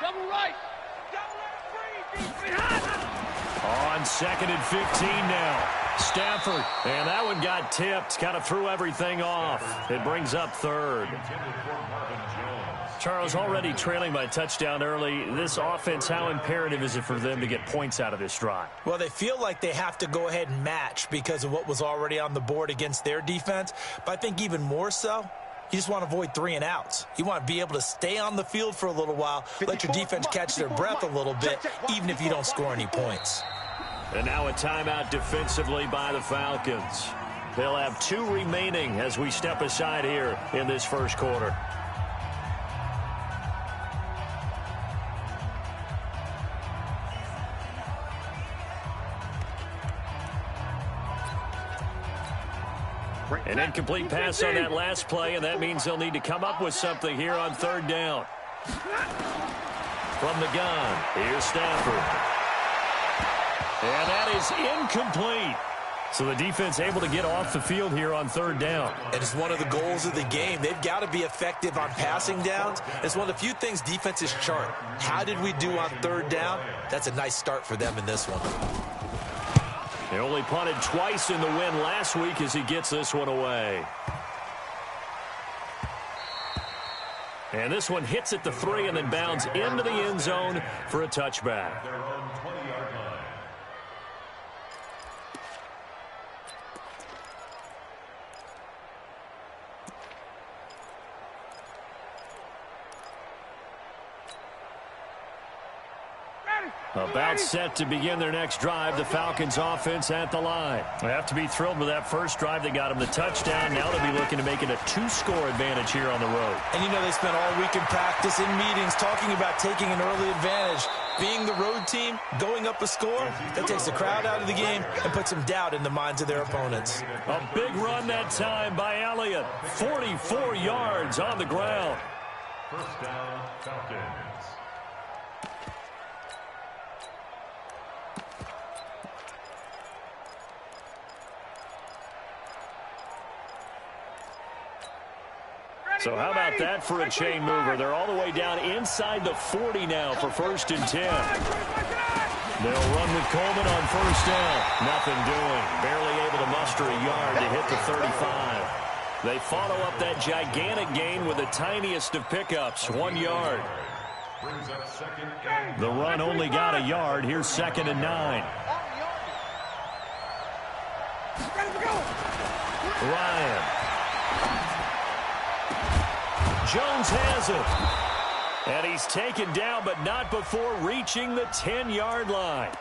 Double right. On 2nd and 15 now. Stafford, and that one got tipped, kind of threw everything off. It brings up 3rd. Charles, already trailing by a touchdown early. This offense, how imperative is it for them to get points out of this drive? Well, they feel like they have to go ahead and match because of what was already on the board against their defense. But I think even more so, you just want to avoid 3 and outs. You want to be able to stay on the field for a little while, let your defense catch their breath a little bit, even if you don't score any points. And now a timeout defensively by the Falcons. They'll have 2 remaining as we step aside here in this first quarter. An incomplete pass on that last play, and that means they'll need to come up with something here on 3rd down. From the gun, here's Stafford. And that is incomplete. So the defense able to get off the field here on 3rd down. And it's one of the goals of the game. They've got to be effective on passing downs. It's one of the few things defenses chart. How did we do on 3rd down? That's a nice start for them in this one. They only punted twice in the win last week as he gets this one away. And this one hits at the 3 and then bounds into the end zone for a touchback. About set to begin their next drive. The Falcons offense at the line. They have to be thrilled with that first drive. They got them the touchdown. Now they'll be looking to make it a 2-score advantage here on the road. And you know they spent all week in practice, in meetings, talking about taking an early advantage. Being the road team, going up a score, that takes the crowd out of the game and puts some doubt in the minds of their opponents. A big run that time by Elliott. 44 yards on the ground. First down, Falcons. So how about that for a chain mover? They're all the way down inside the 40 now for 1st and 10. They'll run with Coleman on 1st down. Nothing doing. Barely able to muster a yard to hit the 35. They follow up that gigantic gain with the tiniest of pickups, 1 yard. The run only got a yard. Here's 2nd and 9. Ryan. Jones has it. And he's taken down, but not before reaching the 10-yard line.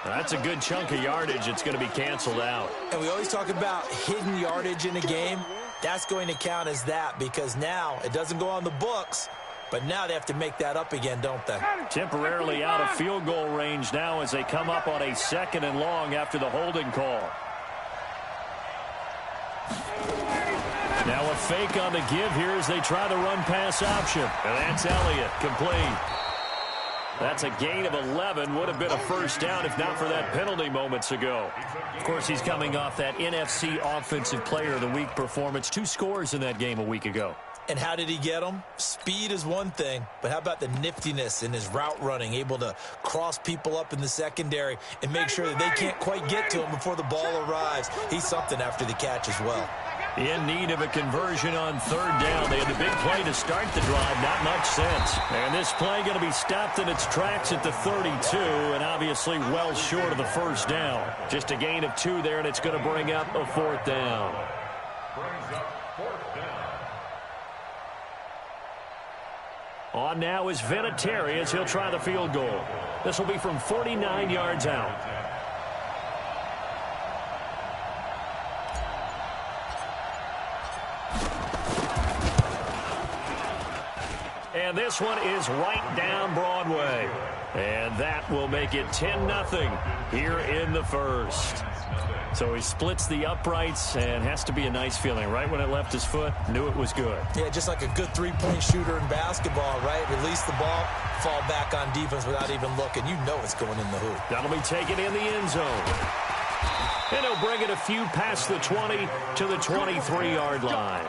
That's a good chunk of yardage. It's going to be canceled out. And we always talk about hidden yardage in a game. That's going to count as that because now it doesn't go on the books, but now they have to make that up again, don't they? Temporarily out of field goal range now as they come up on a 2nd and long after the holding call. Now a fake on the give here as they try the run-pass option. And that's Elliott, complete. That's a gain of 11. Would have been a 1st down if not for that penalty moments ago. Of course, he's coming off that NFC Offensive Player of the Week performance. 2 scores in that game a week ago. And how did he get them? Speed is one thing, but how about the niftiness in his route running, able to cross people up in the secondary and make sure that they can't quite get to him before the ball arrives. He's something after the catch as well. In need of a conversion on 3rd down. They had a big play to start the drive. Not much sense. And this play going to be stopped in its tracks at the 32, and obviously well short of the 1st down. Just a gain of 2 there, and it's going to bring up a 4th down. Brings up 4th down. On now is Vinatieri as he'll try the field goal. This will be from 49 yards out. And this one is right down Broadway. And that will make it 10-0 here in the first. So he splits the uprights and has to be a nice feeling. Right when it left his foot, knew it was good. Yeah, just like a good three-point shooter in basketball, right? Release the ball, fall back on defense without even looking. You know it's going in the hoop. That'll be taken in the end zone. And he'll bring it a few past the 20 to the 23 yard line.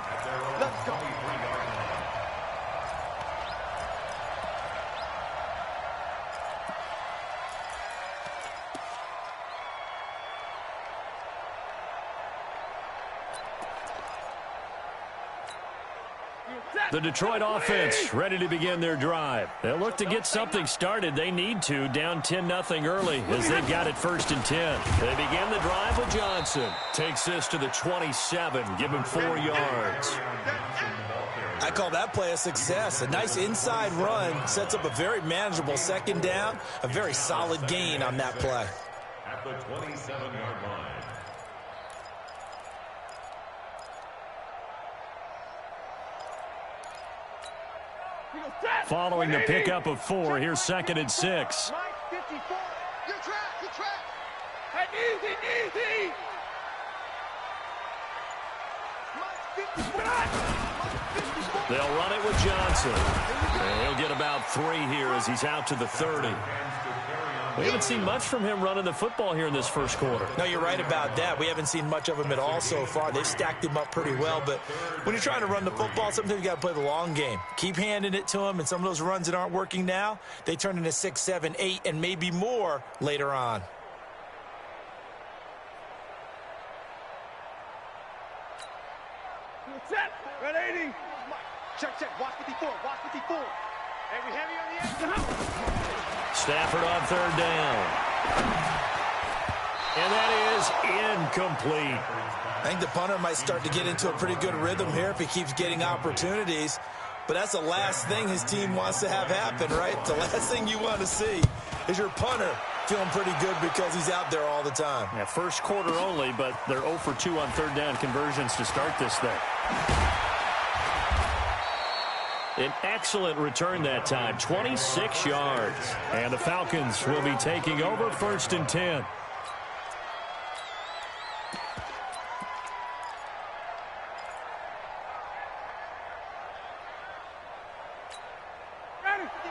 The Detroit offense ready to begin their drive. They'll look to get something started. They need to, down 10-0 early as they've got it 1st and 10. They begin the drive with Johnson. Takes this to the 27, give him 4 yards. I call that play a success. A nice inside run sets up a very manageable 2nd down. A very solid gain on that play. At the 27-yard line. Following the pickup of 4, here's 2nd and 6. They'll run it with Johnson. And he'll get about 3 here as he's out to the 30. We haven't seen much from him running the football here in this 1st quarter. No, you're right about that. We haven't seen much of him at all so far. They've stacked him up pretty well, but when you're trying to run the football, sometimes you got to play the long game. Keep handing it to him, and some of those runs that aren't working now, they turn into 6, 7, 8, and maybe more later on. Set. Red 80. Check. Watch 54. Watch 54. Hey, we heavy on the edge. Stafford on 3rd down. And that is incomplete. I think the punter might start to get into a pretty good rhythm here if he keeps getting opportunities. But that's the last thing his team wants to have happen, right? The last thing you want to see is your punter feeling pretty good because he's out there all the time. Yeah, 1st quarter only, but they're 0 for 2 on 3rd down conversions to start this thing. An excellent return that time, 26 yards. And the Falcons will be taking over 1st and 10.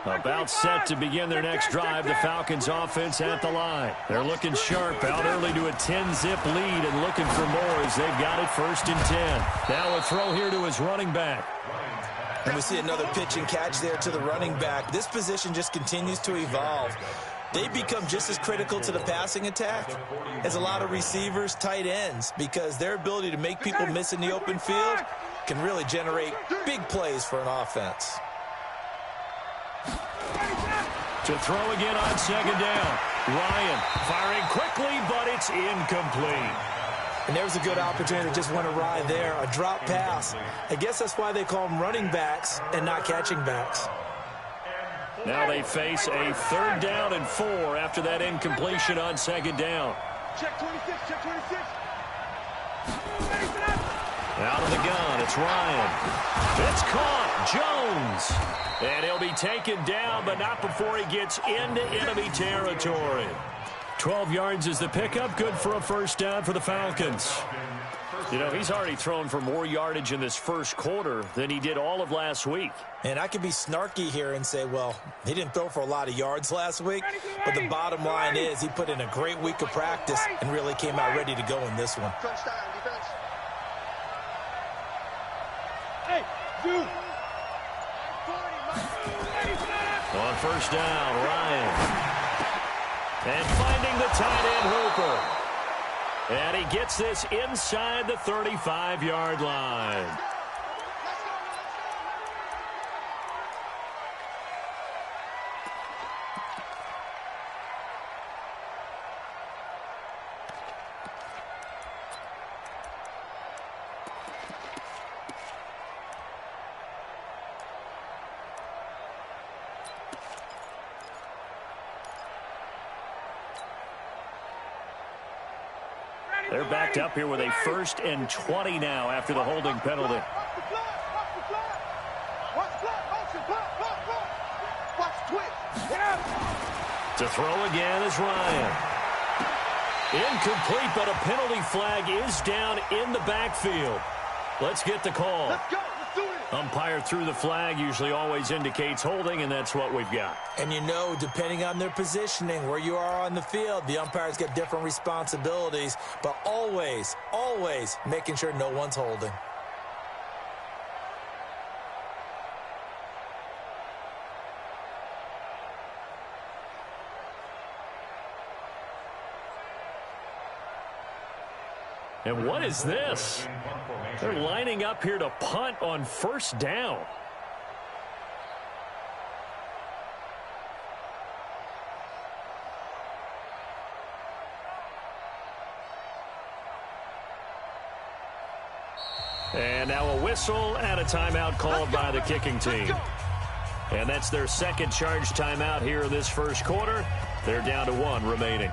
About set to begin their next drive, the Falcons offense at the line. They're looking sharp, out early to a 10-zip lead and looking for more as they've got it 1st and 10. Now a throw here to his running back. And we see another pitch and catch there to the running back. This position just continues to evolve. They become just as critical to the passing attack as a lot of receivers, tight ends, because their ability to make people miss in the open field can really generate big plays for an offense. To throw again on 2nd down. Ryan firing quickly, but it's incomplete. And there's a good opportunity to just win a ride there, a drop pass. I guess that's why they call them running backs and not catching backs. Now they face a 3rd down and 4 after that incompletion on 2nd down. Check 26. Check 26. Out of the gun, it's Ryan. It's caught, Jones. And he'll be taken down, but not before he gets into enemy territory. 12 yards is the pickup, good for a 1st down for the Falcons. You know, he's already thrown for more yardage in this 1st quarter than he did all of last week. And I could be snarky here and say, well, he didn't throw for a lot of yards last week, but the bottom line is he put in a great week of practice and really came out ready to go in this one. Hey, dude. On 1st down, Ryan. And finding the tight end, Hooper. And he gets this inside the 35-yard line. They're backed up here with a 1st and 20 now after the holding penalty. To throw again is Ryan. Incomplete, but a penalty flag is down in the backfield. Let's get the call. Let's go. Let's do it. Umpire threw the flag, usually always indicates holding, and that's what we've got. And you know, depending on their positioning, where you are on the field, the umpires get different responsibilities, but always, always making sure no one's holding. And what is this? They're lining up here to punt on first down. And now a whistle and a timeout called by the kicking team. And that's their second charge timeout here in this first quarter. They're down to 1 remaining.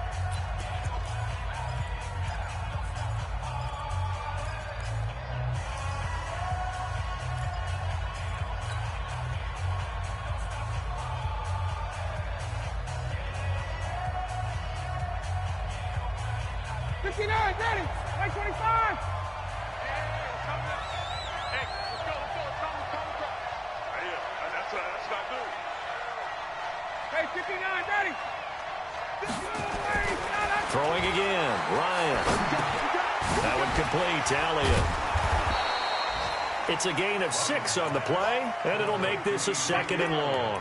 Throwing again, Ryan. That one complete to Elliott. It's a gain of 6 on the play, and it'll make this a 2nd and long.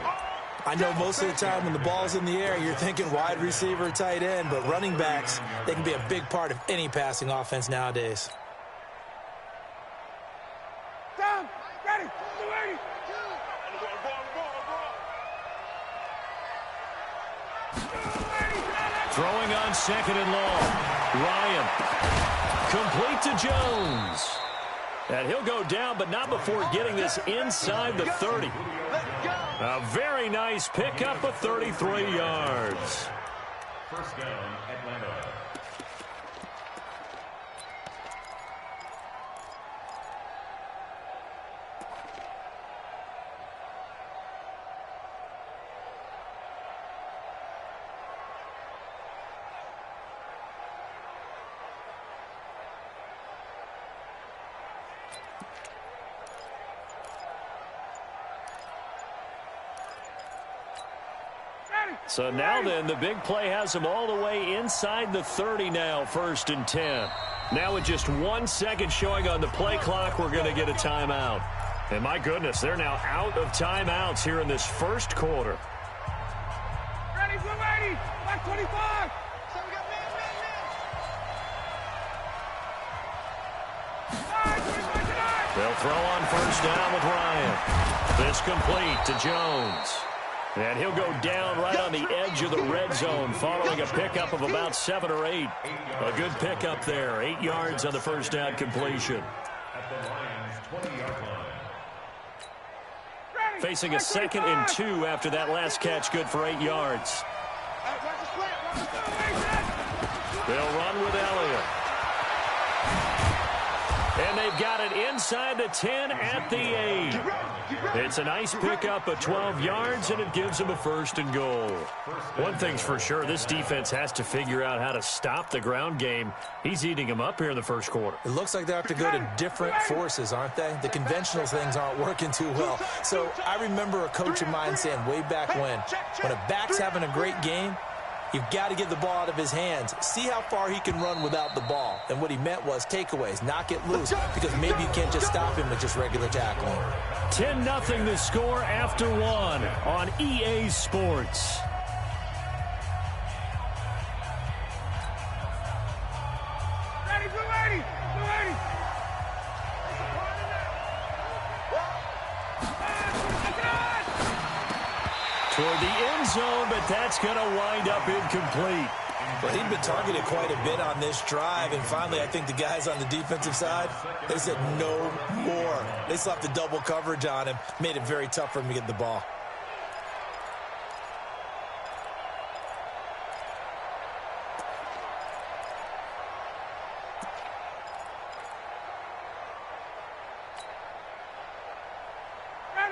I know most of the time when the ball's in the air, you're thinking wide receiver, tight end, but running backs, they can be a big part of any passing offense nowadays. Throwing on 2nd and long. Ryan. Complete to Jones. And he'll go down, but not before getting this inside the 30. A very nice pickup of 33 yards. First down, Atlanta. So now then, the big play has them all the way inside the 30 now, 1st and 10. Now with just 1 second showing on the play clock, we're going to get a timeout. And my goodness, they're now out of timeouts here in this first quarter. Ready, blue 80, black 25. So we got man. They'll throw on first down with Ryan. This complete to Jones. And he'll go down right on the edge of the red zone following a pickup of about 7 or 8. A good pickup there. 8 yards on the first down completion. At the Lions' 20-yard line. Facing a 2nd and 2 after that last catch, good for 8 yards. They'll run with Elliott. And they've got it inside the 10 at the 8. It's a nice pickup of 12 yards, and it gives them a 1st and goal. One thing's for sure, this defense has to figure out how to stop the ground game. He's eating them up here in the first quarter. It looks like they have to go to different forces, aren't they? The conventional things aren't working too well. So I remember a coach of mine saying way back when a back's having a great game, you've got to get the ball out of his hands. See how far he can run without the ball. And what he meant was takeaways, knock it loose, because maybe you can't just stop him with just regular tackling. 10-0 the score after 1 on EA Sports. Ready, blue 80, blue 80. Toward the end zone, but that's going to wind up incomplete. Well, he'd been targeted quite a bit on this drive, and finally I think the guys on the defensive side, they said no more. They slapped the double coverage on him, made it very tough for him to get the ball.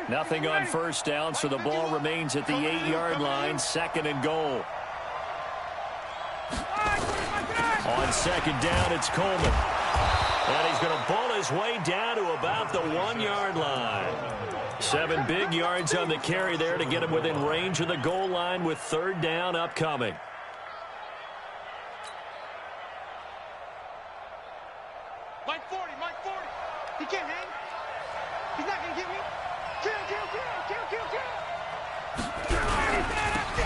Nothing on first down, so the ball remains at the 8-yard line, 2nd and goal. On 2nd down, it's Coleman. And he's going to pull his way down to about the 1-yard line. 7 big yards on the carry there to get him within range of the goal line with 3rd down upcoming. Mike 40, Mike 40. He can't hang. He's not going to get me. Kill.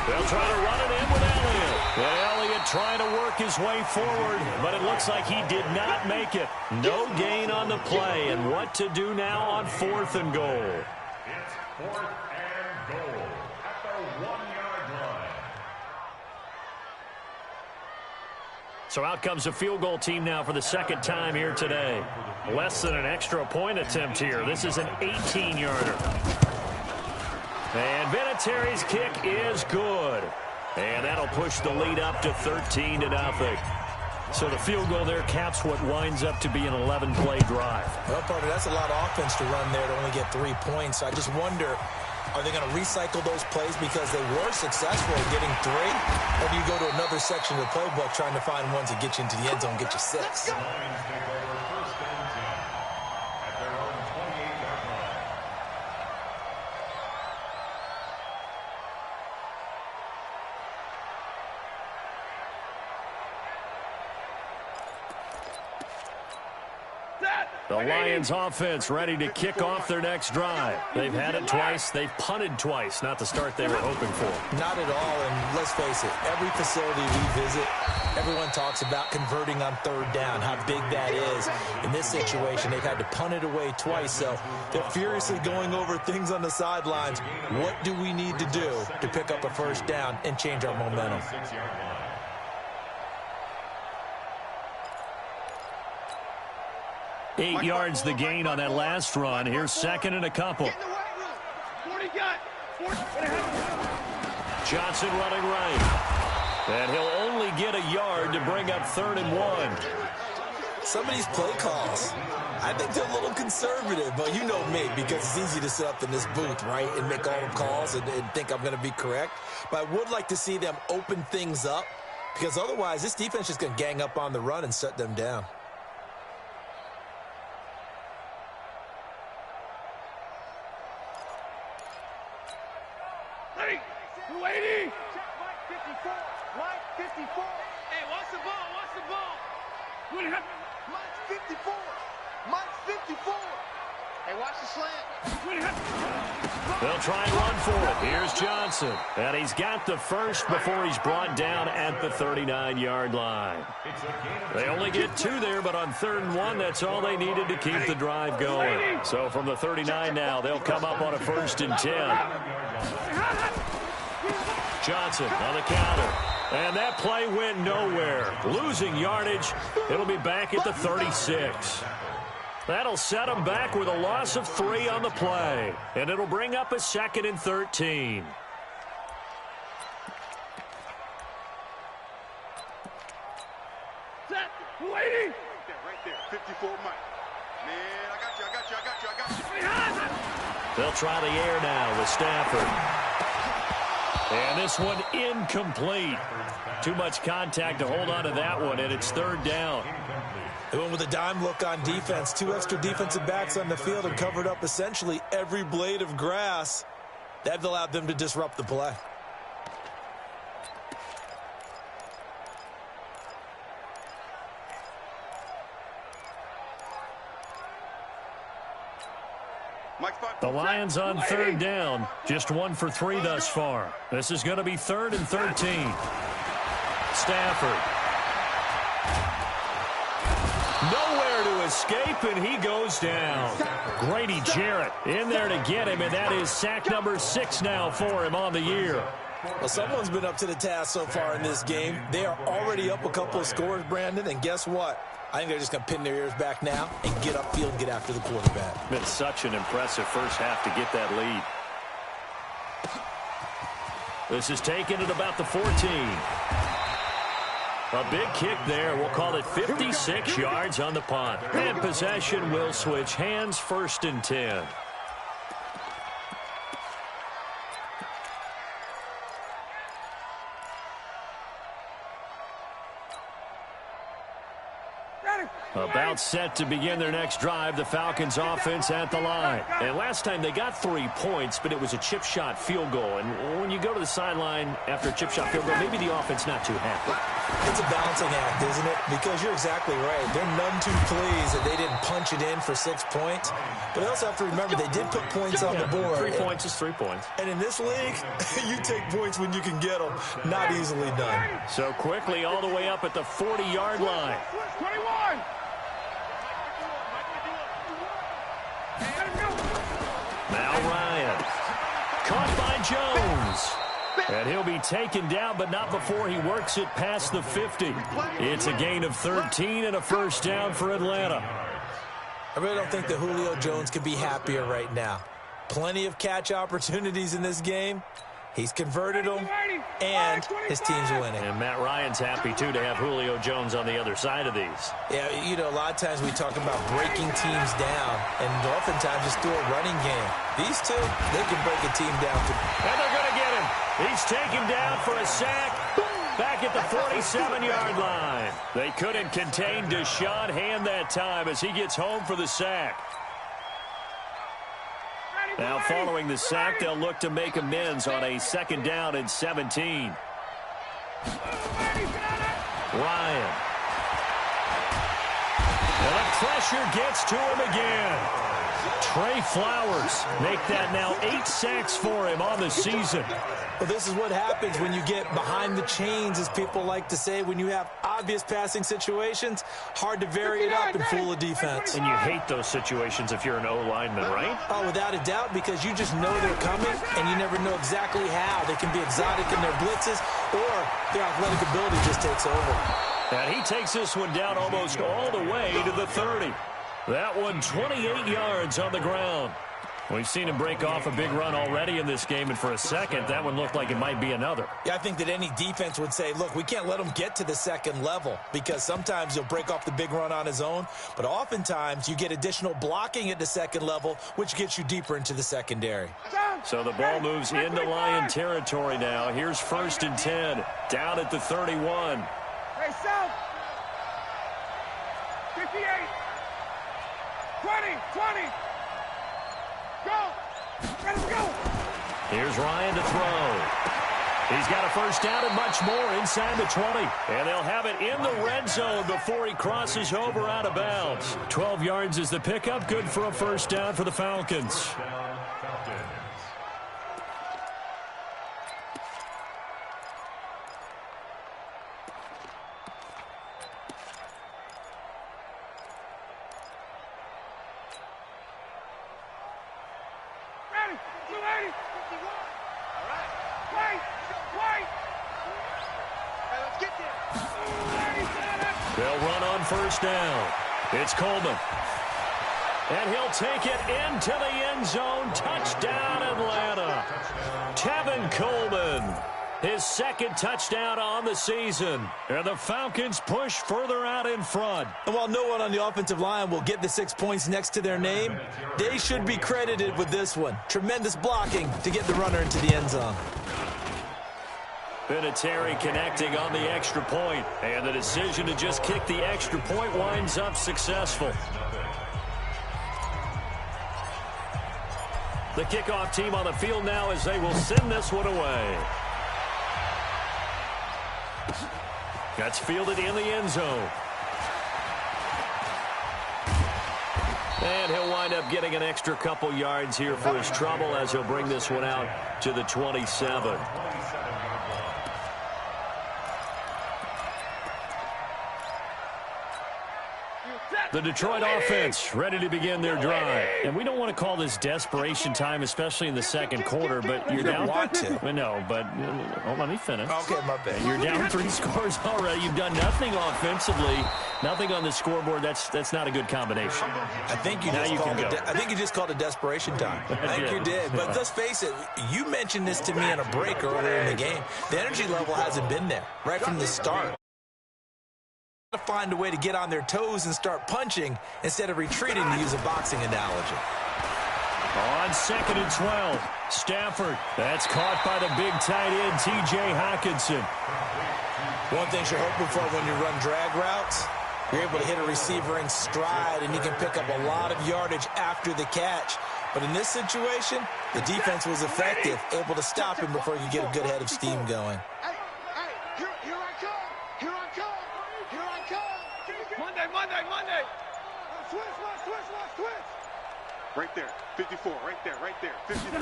They'll try to run it in with Elliott. And Elliott trying to work his way forward, but it looks like he did not make it. No gain on the play, and what to do now on 4th and goal. It's 4th and goal at the 1-yard line. So out comes a field goal team now for the second time here today. Less than an extra point attempt here. This is an 18-yarder. And Vinatieri's kick is good. And that'll push the lead up to 13-0. So the field goal there caps what winds up to be an 11-play drive. Well, partner, that's a lot of offense to run there to only get 3 points. I just wonder, are they going to recycle those plays because they were successful at getting 3? Or do you go to another section of the playbook trying to find ones that get you into the end zone, get you 6? Lions take over 1st and 10 at their own 28-yard line. The Lions offense ready to kick off their next drive. They've had it twice. They've punted twice. Not the start they were hoping for. Not at all, and let's face it, every facility we visit, everyone talks about converting on 3rd down, how big that is. In this situation, they've had to punt it away twice, so they're furiously going over things on the sidelines. What do we need to do to pick up a 1st down and change our momentum? 6-yard line. 8 yards the gain on that last run. Here's 2nd and a couple. Johnson running right. And he'll only get a yard to bring up 3rd and 1. Some of these play calls, I think they're a little conservative, but you know me, because it's easy to sit up in this booth, right, and make all the calls and think I'm going to be correct. But I would like to see them open things up, because otherwise this defense is going to gang up on the run and shut them down. Waiting. Mike 54. Mike 54. Hey, watch the ball. Watch the ball. What happened? Mike 54. Mike 54. Hey, watch the slant. What happened? They'll try and run for it. Here's Johnson. And he's got the first before he's brought down at the 39-yard line. They only get 2 there, but on 3rd and 1, that's all they needed to keep the drive going. So from the 39 now, they'll come up on a 1st and 10. Johnson on the counter. And that play went nowhere. Losing yardage. It'll be back at the 36. That'll set them back with a loss of 3 on the play. And it'll bring up a 2nd and 13. Set. Waiting. Right there. 54 Mike. Man, I got you. They'll try the air now with Stafford. And this one incomplete. Too much contact to hold on to that one, and it's 3rd down. They went with a dime look on defense. 2 extra defensive backs on the field and covered up essentially every blade of grass. That allowed them to disrupt the play. The Lions on 3rd down. Just 1 for 3 thus far. This is going to be 3rd and 13. Stafford. Nowhere to escape, and he goes down. Grady Jarrett in there to get him, and that is sack number 6 now for him on the year. Well, someone's been up to the task so far in this game. They are already up a couple of scores, Brandon, and guess what? I think they're just going to pin their ears back now and get upfield, get after the quarterback. Been such an impressive first half to get that lead. This is taken at about the 14. A big kick there. We'll call it 56 yards on the punt. And possession will switch hands, 1st and 10. Ready. About set to begin their next drive, the Falcons offense at the line. And last time they got 3 points, but it was a chip shot field goal. And when you go to the sideline after a chip shot field goal, maybe the offense not too happy. It's a balancing act, isn't it? Because you're exactly right. They're none too pleased that they didn't punch it in for 6 points. But they also have to remember they did put points on the board. 3 points is 3 points. And in this league, you take points when you can get them. Not easily done. So quickly all the way up at the 40-yard line. 21. Now Ryan. Caught by Jones. And he'll be taken down, but not before he works it past the 50. It's a gain of 13 and a first down for Atlanta. I really don't think that Julio Jones could be happier right now. Plenty of catch opportunities in this game. He's converted them, and his team's winning. And Matt Ryan's happy, too, to have Julio Jones on the other side of these. Yeah, you know, a lot of times we talk about breaking teams down, and oftentimes just through a running game. These two, they can break a team down. And they're going to get him. He's taken down for a sack. Back at the 47-yard line. They couldn't contain Deshaun Hand that time as he gets home for the sack. Now following the sack, they'll look to make amends on a 2nd down and 17. Ryan. And the pressure gets to him again. Trey Flowers make that now 8 sacks for him on the season. Well, this is what happens when you get behind the chains, as people like to say. When you have obvious passing situations, hard to vary it up and fool a defense. And you hate those situations if you're an O-lineman, right? Oh, without a doubt, because you just know they're coming, and you never know exactly how. They can be exotic in their blitzes, or their athletic ability just takes over. And he takes this one down almost all the way to the 30. That one 28 yards on the ground. We've seen him break off a big run already in this game, and for a second, that one looked like it might be another. Yeah, I think that any defense would say, look, we can't let him get to the 2nd level, because sometimes he'll break off the big run on his own, but oftentimes you get additional blocking at the 2nd level, which gets you deeper into the secondary. So the ball moves into Lion territory now. Here's 1st and 10, down at the 31. Hey, South. 58. 20. Go! Let him go! Here's Ryan to throw. He's got a first down and much more inside the 20. And they'll have it in the red zone before he crosses over out of bounds. 12 yards is the pickup. Good for a first down for the Falcons. They'll run on first down. It's Coleman. And he'll take it into the end zone. Touchdown, Atlanta. Tevin Coleman. His 2nd touchdown on the season. And the Falcons push further out in front. And while no one on the offensive line will get the 6 points next to their name, they should be credited with this one. Tremendous blocking to get the runner into the end zone. Vinatieri connecting on the extra point. And the decision to just kick the extra point winds up successful. The kickoff team on the field now as they will send this one away. That's fielded in the end zone. And he'll wind up getting an extra couple yards here for his trouble as he'll bring this one out to the 27. The Detroit offense ready to begin their drive. And we don't want to call this desperation time, especially in the 2nd quarter, but you're down. Want to. No, but let me finish. Okay, my bad. You're down 3 scores already. You've done nothing offensively, nothing on the scoreboard. That's not a good combination. I think you just called it desperation time. I think you did. But let's face it, you mentioned this to me on a break earlier in the game. The energy level hasn't been there right from the start. To find a way to get on their toes and start punching instead of retreating, to use a boxing analogy. On 2nd and 12, Stafford. That's caught by the big tight end, T.J. Hockenson. One thing you're hoping for when you run drag routes, You're able to hit a receiver in stride, and he can pick up a lot of yardage after the catch. But in this situation, the defense was effective, able to stop him before he could get a good head of steam going. Here I come. Here I come. Here I come. Monday. Switch. Right there. 54. Right there. 54.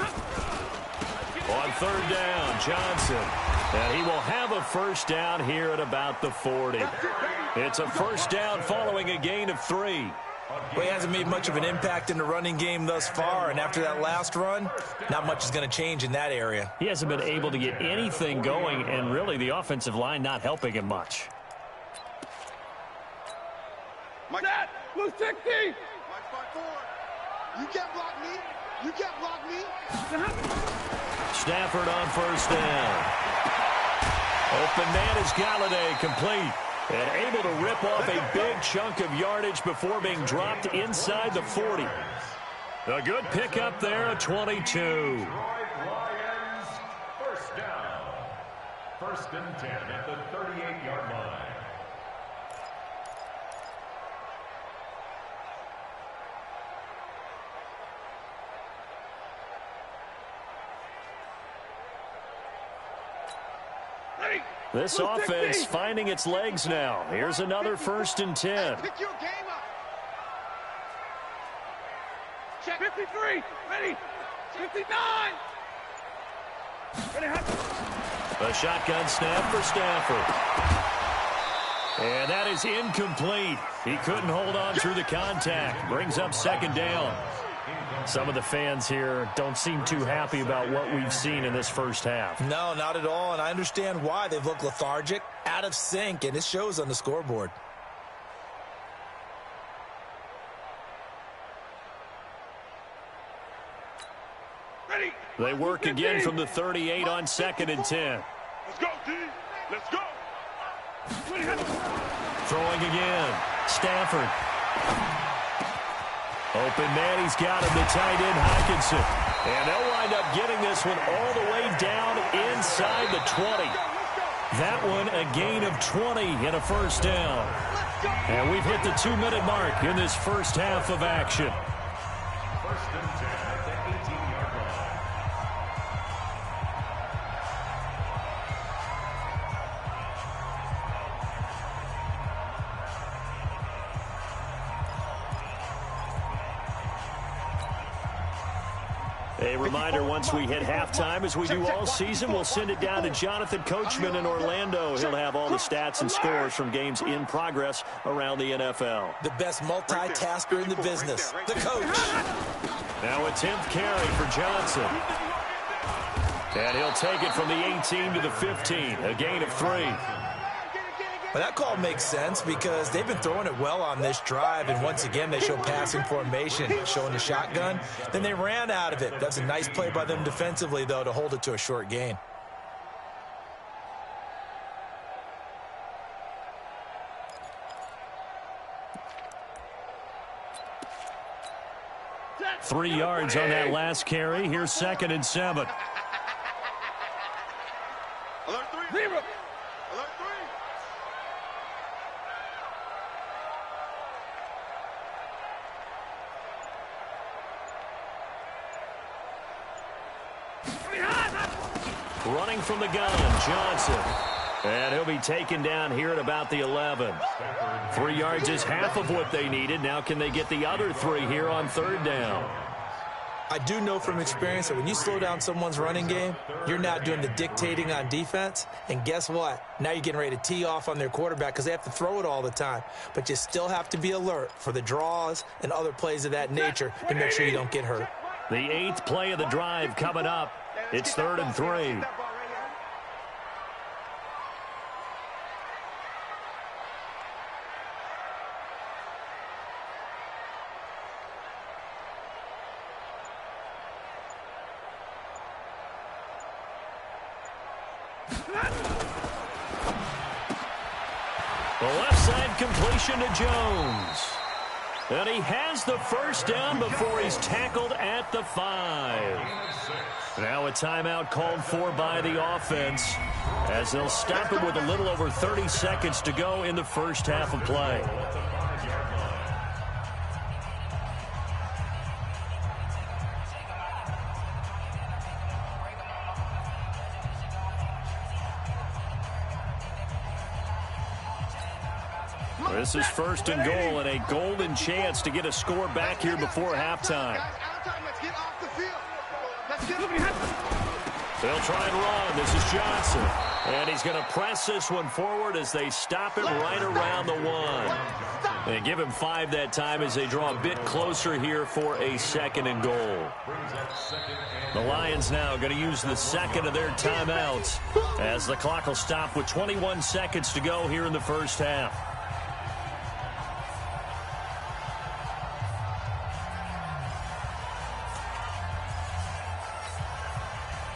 On third down, Johnson. And he will have a first down here at about the 40. It's a first down following a gain of 3. Well, he hasn't made much of an impact in the running game thus far, and after that last run, not much is going to change in that area. He hasn't been able to get anything going, and really the offensive line not helping him much. Set, blue 60. Mike 5-4. You can't block me. Stafford on first down. Open man is Galladay, complete. And able to rip off a big chunk of yardage before being dropped inside the 40. A good pickup there, a 22. Detroit Lions, first down. First and 10 at the 38-yard line. This offense finding its legs now. Here's another first and 10. Pick your game up. Check 53. Ready. 59. Ready. A shotgun snap for Stafford. And that is incomplete. He couldn't hold on through the contact. Brings up second down. Some of the fans here don't seem too happy about what we've seen in this first half. No, not at all, and I understand why. They've looked lethargic, out of sync, and it shows on the scoreboard. Ready. They work again from the 38 on second and 10. Let's go, D. Let's go. Throwing again. Stafford. Open man, he's got him, the tight end, Hockenson. And they'll wind up getting this one all the way down inside the 20. That one a gain of 20 and a first down. And we've hit the 2-minute mark in this first half of action. First and 10 at the 18-yard line. A reminder, once we hit halftime, as we do all season, we'll send it down to Jonathan Coachman in Orlando. He'll have all the stats and scores from games in progress around the NFL. The best multitasker in the business, the coach. Now a 10th carry for Johnson. And he'll take it from the 18 to the 15, a gain of 3. Well, that call makes sense because they've been throwing it well on this drive, and once again they show passing formation, showing the shotgun. Then they ran out of it. That's a nice play by them defensively, though, to hold it to a short gain. Three yards on that last carry. Here's second and 7. Alert 3. Zero. Alert 3. Running from the gun, Johnson. And he'll be taken down here at about the 11. 3 yards is half of what they needed. Now can they get the other 3 here on third down? I do know from experience that when you slow down someone's running game, you're not doing the dictating on defense. And guess what? Now you're getting ready to tee off on their quarterback because they have to throw it all the time. But you still have to be alert for the draws and other plays of that nature to make sure you don't get hurt. The 8th play of the drive coming up. It's third and 3. The left side completion to Jones. And he has the first down before he's tackled at the 5. Now a timeout called for by the offense. as they'll stop it with a little over 30 seconds to go in the first half of play. This is first and goal and a golden chance to get a score back here before halftime. They'll try and run. This is Johnson. And he's going to press this one forward as they stop it right around the 1. They give him 5 that time as they draw a bit closer here for a second and goal. The Lions now going to use the second of their timeouts as the clock will stop with 21 seconds to go here in the first half.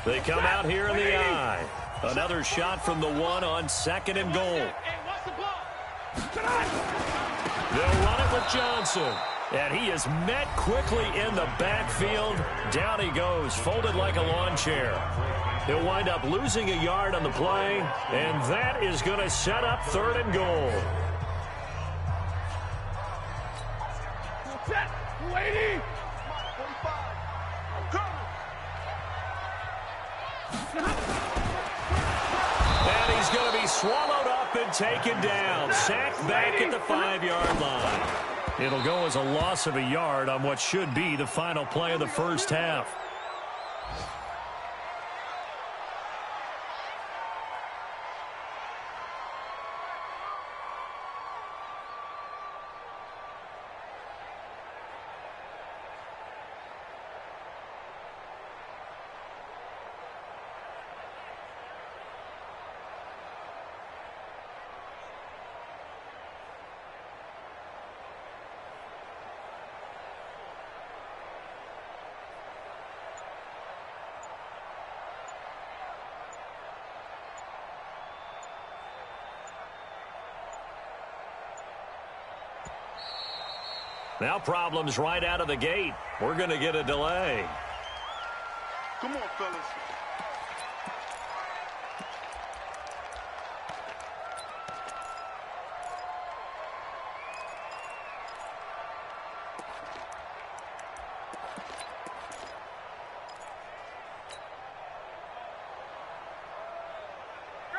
They come out here in the eye. Another shot from the 1 on second and goal. They'll run it with Johnson. And he is met quickly in the backfield. Down he goes, folded like a lawn chair. He'll wind up losing a yard on the play. And that is going to set up third and goal. Waiting. And he's going to be swallowed up and taken down. Sacked back at the 5-yard line. It'll go as a loss of a yard on what should be the final play of the first half. Now problems right out of the gate. We're going to get a delay. Come on, fellas.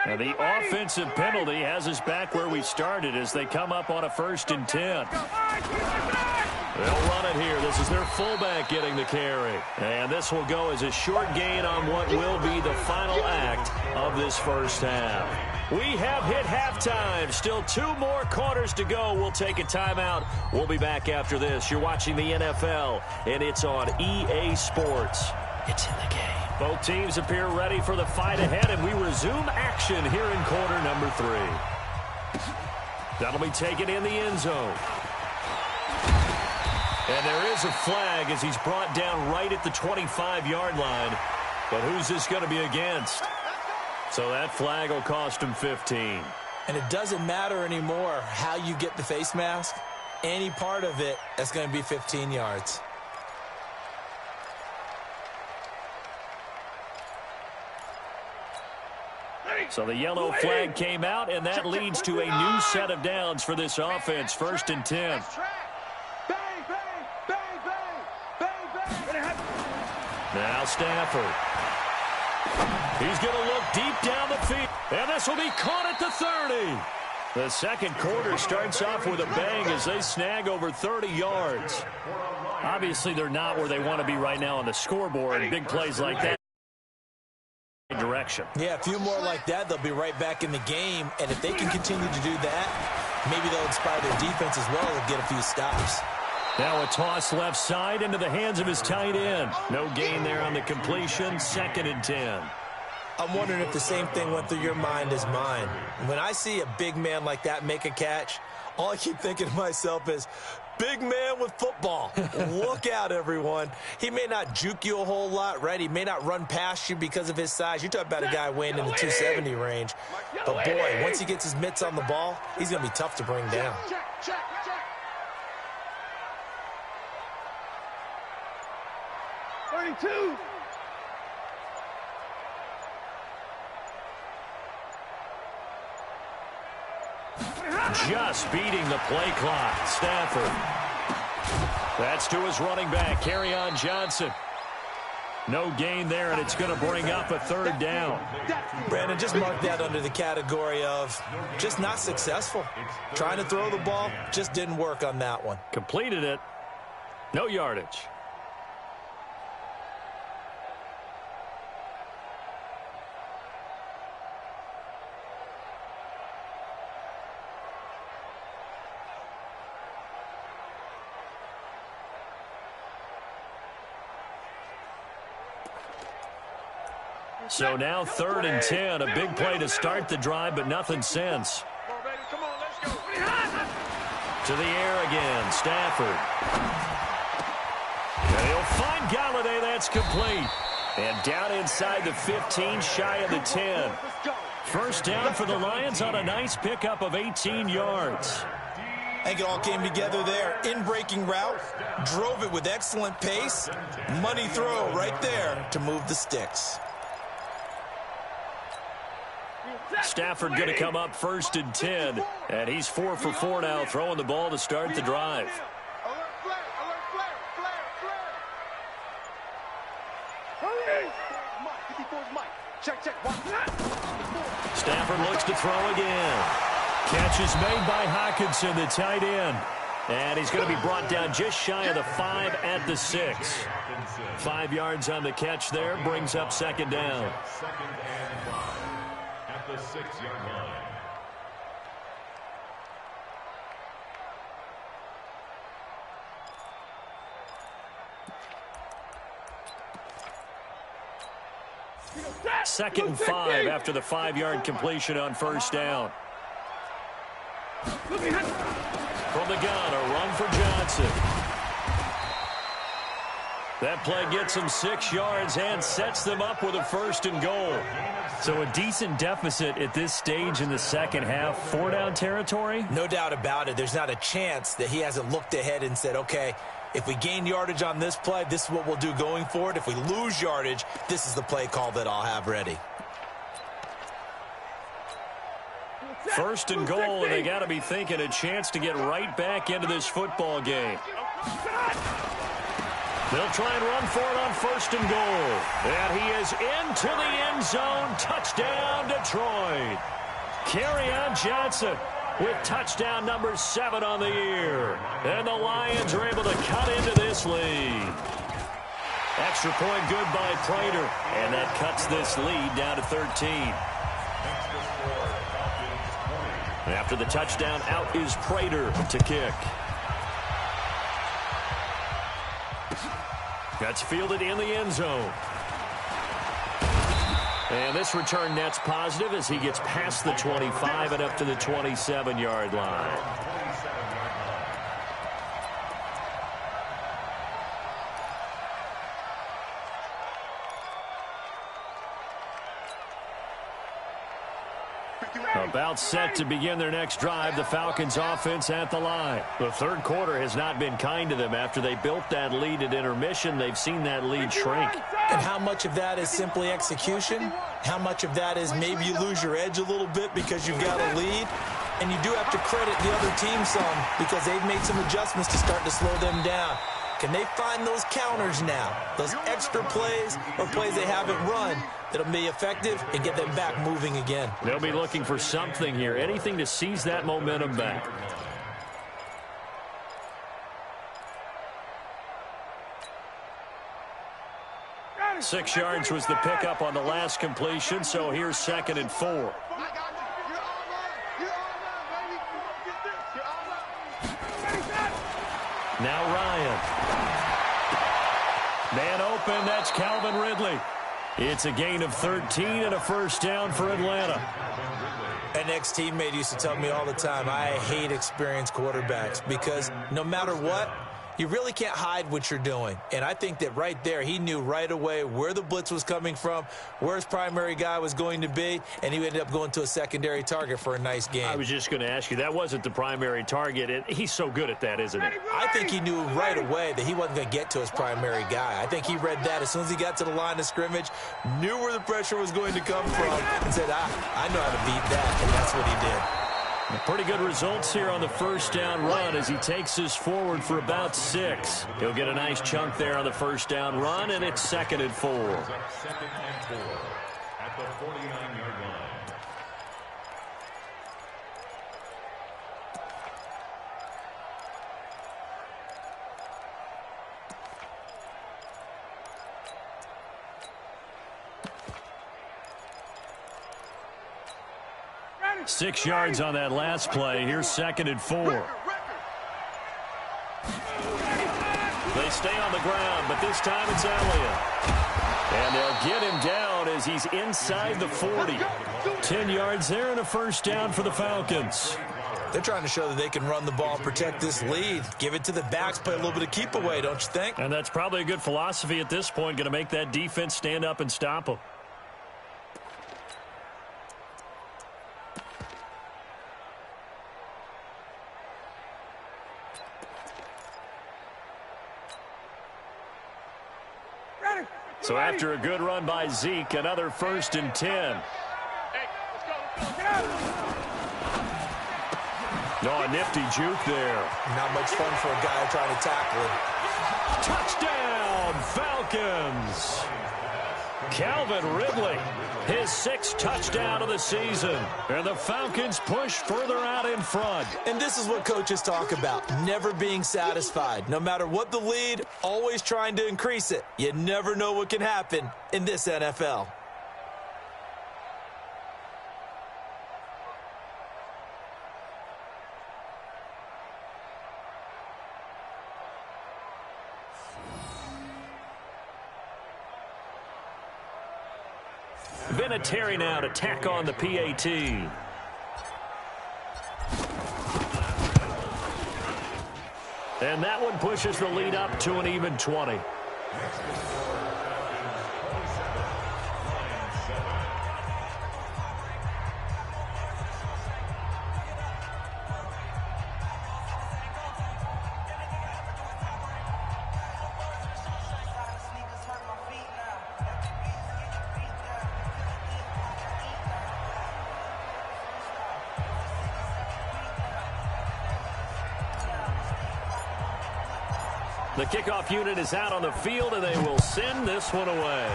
And the offensive penalty has us back where we started as they come up on a 1st and 10. They'll run it here. This is their fullback getting the carry. And this will go as a short gain on what will be the final act of this first half. We have hit halftime. Still 2 more quarters to go. We'll take a timeout. We'll be back after this. You're watching the NFL, and it's on EA Sports. It's in the game. Both teams appear ready for the fight ahead, and we resume action here in quarter number 3. That'll be taken in the end zone. And there is a flag as he's brought down right at the 25-yard line. But who's this going to be against? So that flag will cost him 15. And it doesn't matter anymore how you get the face mask. Any part of it, that's going to be 15 yards. So the yellow flag came out, and that leads to a new set of downs for this offense. 1st and 10. Now Stafford. He's going to look deep down the field. And this will be caught at the 30. The second quarter starts off with a bang as they snag over 30 yards. Obviously, they're not where they want to be right now on the scoreboard. Big plays like that. Direction. Yeah, a few more like that, they'll be right back in the game. And if they can continue to do that, maybe they'll inspire their defense as well and get a few stops. Now a toss left side into the hands of his tight end. No gain there on the completion. 2nd and 10. I'm wondering if the same thing went through your mind as mine. When I see a big man like that make a catch, all I keep thinking to myself is, big man with football. Look out, everyone. He may not juke you a whole lot, right? He may not run past you because of his size. You're talking about a guy weighing in the 270 range. But, boy, once he gets his mitts on the ball, he's going to be tough to bring down. 32. Just beating the play clock. Stafford. That's to his running back, Kerryon Johnson. No gain there, and it's going to bring up a third down. Brandon, just mark that under the category of just not successful. Trying to throw the ball, just didn't work on that one. Completed it. No yardage. So now 3rd and 10, a big play to start the drive, but nothing since. To the air again, Stafford. And he'll find Galladay, that's complete. And down inside the 15, shy of the 10. First down for the Lions on a nice pickup of 18 yards. I think it all came together there. In-breaking route, drove it with excellent pace. Money throw right there to move the sticks. Stafford going to come up 1st and 10, and he's 4 for 4 now, throwing the ball to start the drive. Stafford looks to throw again. Catch is made by Hockenson, the tight end. And he's going to be brought down just shy of the 5 at the 6. 5 yards on the catch there, brings up 2nd down. The 6-yard line. Second and 5 after the 5-yard completion on first down. From the gun, a run for Johnson. That play gets them 6 yards and sets them up with a 1st and goal. So a decent deficit at this stage in the second half. 4-down territory? No doubt about it. There's not a chance that he hasn't looked ahead and said, okay, if we gain yardage on this play, this is what we'll do going forward. If we lose yardage, this is the play call that I'll have ready. 1st and goal, and they got to be thinking a chance to get right back into this football game. They'll try and run for it on 1st and goal. And he is into the end zone. Touchdown, Detroit. Kerryon Johnson with touchdown number 7 on the year. And the Lions are able to cut into this lead. Extra point good by Prater. And that cuts this lead down to 13. After the touchdown, out is Prater to kick. That's fielded in the end zone. And this return net's positive as he gets past the 25 and up to the 27-yard line. About set to begin their next drive, the Falcons offense at the line. The 3rd quarter has not been kind to them. After they built that lead at intermission, they've seen that lead shrink. And how much of that is simply execution? How much of that is maybe you lose your edge a little bit because you've got a lead? And you do have to credit the other team some because they've made some adjustments to start to slow them down. Can they find those counters now, those extra plays or plays they haven't run that'll be effective and get them back moving again? They'll be looking for something here, anything to seize that momentum back. Six yards was the pickup on the last completion, so here's 2nd and 4. Now Ryan. Man open, that's Calvin Ridley. It's a gain of 13 and a 1st down for Atlanta. An ex-teammate used to tell me all the time, I hate experienced quarterbacks because no matter what, you really can't hide what you're doing. And I think that right there, he knew right away where the blitz was coming from, where his primary guy was going to be, and he ended up going to a secondary target for a nice game. I was just going to ask you, that wasn't the primary target, and he's so good at that, isn't he? I think he knew right away that he wasn't going to get to his primary guy. I think he read that as soon as he got to the line of scrimmage, knew where the pressure was going to come from, and said, I know how to beat that, and that's what he did. Pretty good results here on the first down run as he takes this forward for about 6. He'll get a nice chunk there on the first down run, and it's 2nd and 4. Second and 4 at the 49-yard line. Ready. 6 yards on that last play. Here's 2nd and 4. They stay on the ground, but this time it's Elliott. And they'll get him down as he's inside the 40. 10 yards there and a first down for the Falcons. They're trying to show that they can run the ball, protect this lead. Give it to the backs, play a little bit of keep away, don't you think? And that's probably a good philosophy at this point, going to make that defense stand up and stop them. So after a good run by Zeke, another 1st and 10. Hey, let's go. Get out. No, a nifty juke there. Not much fun for a guy trying to tackle Touchdown, him. Falcons. Calvin Ridley, his 6th touchdown of the season. And the Falcons push further out in front. And this is what coaches talk about, never being satisfied. No matter what the lead, always trying to increase it. You never know what can happen in this NFL. Vinatieri now to tack on the PAT. And that one pushes the lead up to an even 20. The kickoff unit is out on the field, and they will send this one away.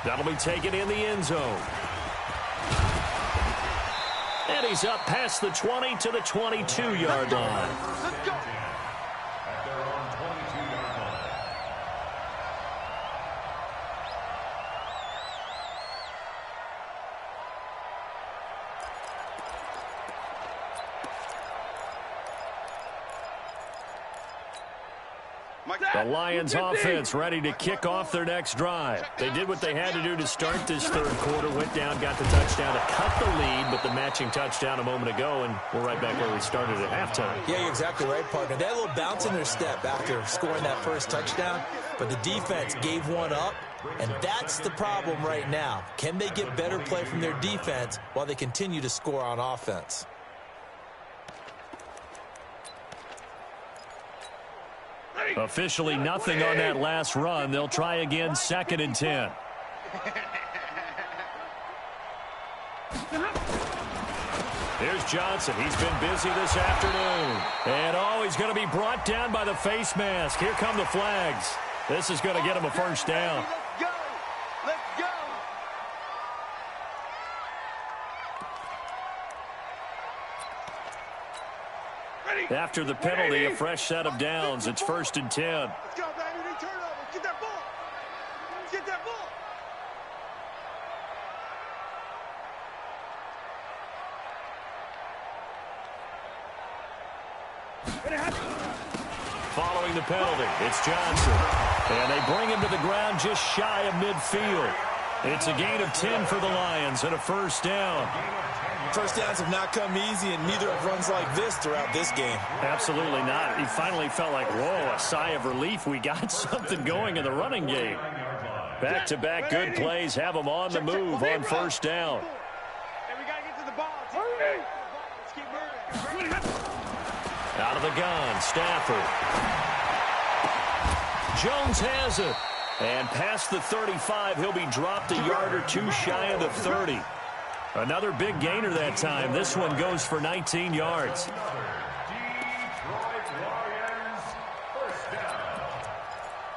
That'll be taken in the end zone. And he's up past the 20 to the 22-yard line. Let's go. At their own 22-yard line. The Lions offense ready to kick off their next drive. They did what they had to do to start this third quarter, went down, got the touchdown to cut the lead, but the matching touchdown a moment ago, and we're right back where we started at halftime. Yeah, you're exactly right, partner. They had a little bounce in their step after scoring that first touchdown, but the defense gave one up, and that's the problem right now. Can they get better play from their defense while they continue to score on offense? Officially nothing on that last run. They'll try again, 2nd and 10. Here's Johnson. He's been busy this afternoon. And, he's going to be brought down by the face mask. Here come the flags. This is going to get him a first down. Let's go. Let's go. After the penalty, a fresh set of downs. It's 1st and 10. Let's go, baby. They turn over. Get that ball. Get that ball. Following the penalty, it's Johnson. And they bring him to the ground just shy of midfield. It's a gain of 10 for the Lions and a first down. First downs have not come easy, and neither have runs like this throughout this game. Absolutely not. He finally felt like, whoa, a sigh of relief. We got something going in the running game. Back-to-back good plays have them on the move on first down. And we got to get to the ball. Let's keep moving. Out of the gun, Stafford. Jones has it. And past the 35, he'll be dropped a yard or two shy of the 30. Another big gainer that time. This one goes for 19 yards. Detroit Lions, first down.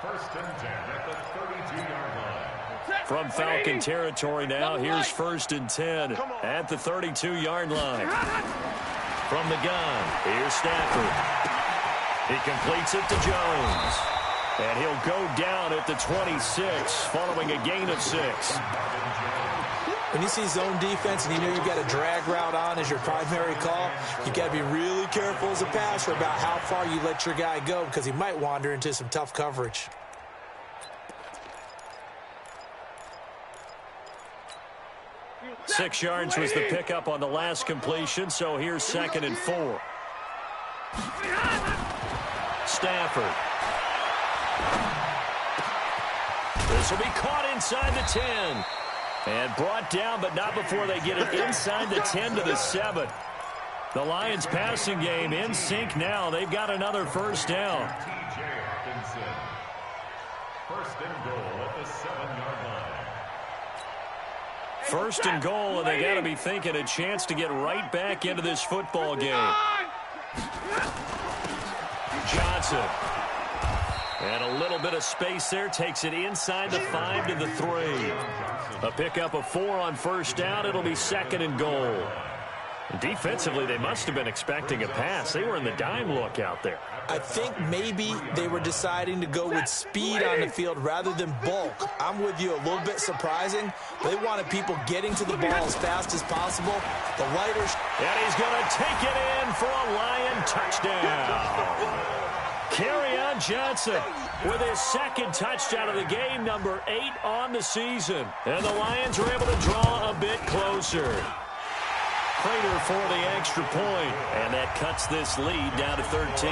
First and 10 at the 32-yard line. From Falcon territory now, here's first and 10 at the 32-yard line. From the gun, here's Stafford. He completes it to Jones. And he'll go down at the 26, following a gain of 6. When you see zone defense and you know you've got a drag route on as your primary call, you've got to be really careful as a passer about how far you let your guy go because he might wander into some tough coverage. Six yards was the pickup on the last completion, so here's second and 4. Stafford. This will be caught inside the 10. And brought down, but not before they get it inside the 10 to the 7. The Lions passing game in sync now. They've got another first down. T.J. Hockenson. First and goal at the 7-yard line. First and goal, and they got to be thinking a chance to get right back into this football game. Johnson. And a little bit of space there. Takes it inside the 5 to the 3. A pickup of 4 on first down. It'll be second and goal. Defensively, they must have been expecting a pass. They were in the dime look out there. I think maybe they were deciding to go with speed on the field rather than bulk. I'm with you, a little bit surprising. They wanted people getting to the ball as fast as possible. The lighter... And he's going to take it in for a Lion touchdown. Kerryon Johnson with his second touchdown of the game, number 8 on the season. And the Lions are able to draw a bit closer. Prater for the extra point, and that cuts this lead down to 13.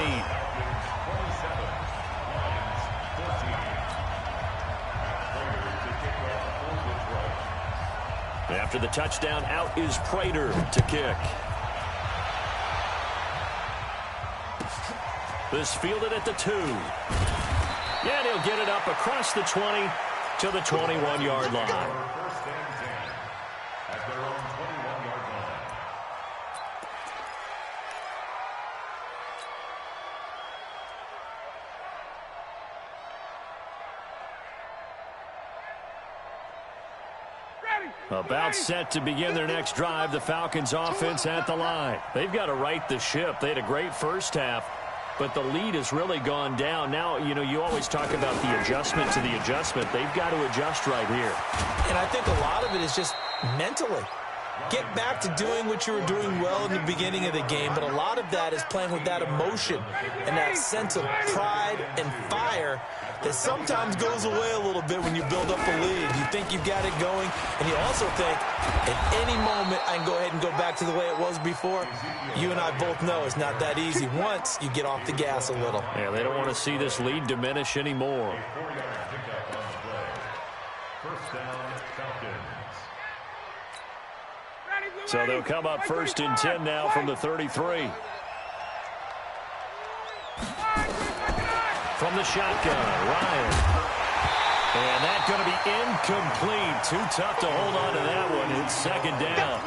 After the touchdown, out is Prater to kick. This fielded at the 2. And he'll get it up across the 20 to the 21-yard line. First and 10 at their own 21-yard line. About set to begin their next drive, the Falcons offense at the line. They've got to right the ship. They had a great first half, but the lead has really gone down. Now, you know, you always talk about the adjustment to the adjustment. They've got to adjust right here. And I think a lot of it is just mentally. Get back to doing what you were doing well in the beginning of the game, but a lot of that is playing with that emotion and that sense of pride and fire that sometimes goes away a little bit when you build up a lead. You think you've got it going, and you also think at any moment I can go ahead and go back to the way it was before. You and I both know it's not that easy once you get off the gas a little. Yeah, they don't want to see this lead diminish anymore. First down, Falcons. So they'll come up first and 10 now from the 33. From the shotgun, Ryan. And that's going to be incomplete. Too tough to hold on to that one. It's second down.